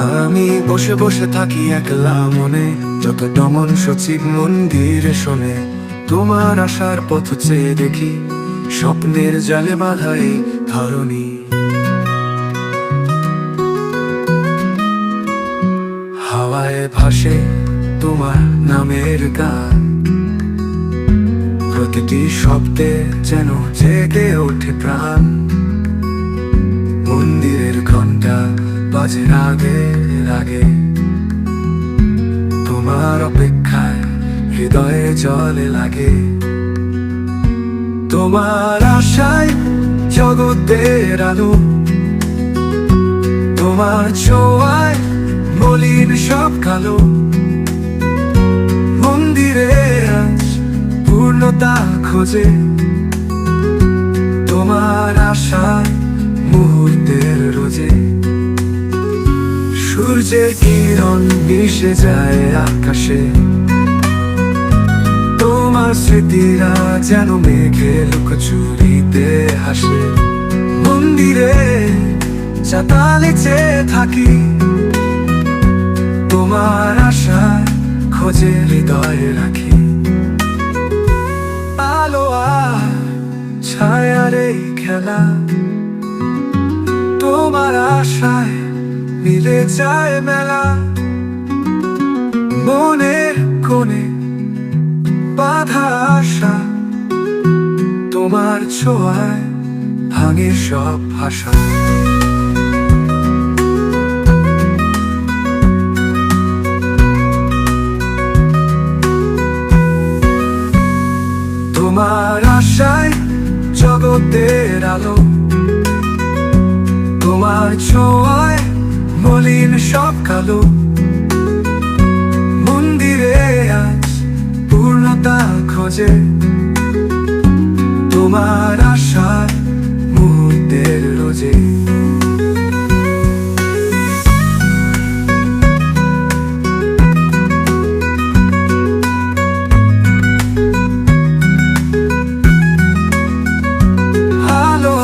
আমি বসে বসে থাকি একলা মনে, যত দমন সচিব মন্দিরে শোনে। তোমার আসার পথ চেয়ে দেখি, স্বপ্নের জালে বাঁধা এই ধরণী। হাওয়ায় ভাসে তোমার নামের গান, প্রতিটি শব্দে যেন জেগে ওঠে প্রাণ। মন্দিরের ঘন্টা বাজে রাগে রাগে, তোমার অপেক্ষায় হৃদয়ে জলে লাগে। তোমার আশায় জগতের আলো, তোমার ছোঁয়ায় মলিন সব কালো। মন্দিরে আজ পূর্ণতা খোঁজে, তোমার আশায় মুহূর্তের রোজে। সূর্যের কিরণ মিশে যায় আকাশে, তোমার স্মৃতিরা যেন মেঘে লুকোচুরিতে হাসে। মন্দিরে চাতালে চেয়ে থাকি, তোমার আশায় খোঁজে হৃদয়ে রাখি। আলো আর ছায়ার এই খেলা, তোমার আশায় মিলে যায় মেলা। মনের কোণে বাঁধা আশা, তোমার ছোঁয়ায় ভাঙে সব ভাষা। তোমার আশায় জগতের আলো, তোমার ছোঁয়ায় মলিন সব কালো। মন্দিরে আজ পূর্ণতা খোঁজে, তোমার আশায় মুহূর্তের রোজে। আলো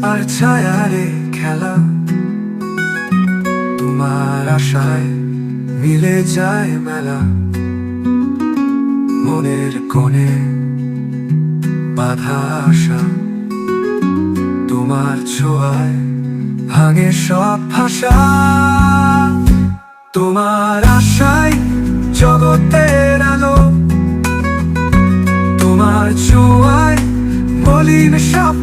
আর ছায়ারে খেলা, তোমার আশায় মিলে যায় মেলা। মনের কোণে বাঁধা আশা, তোমার ছোঁয়ায় ভাঙে সব ভাষা। তোমার আশায় জগতের আলো, তোমার ছোঁয়ায় মলিন সব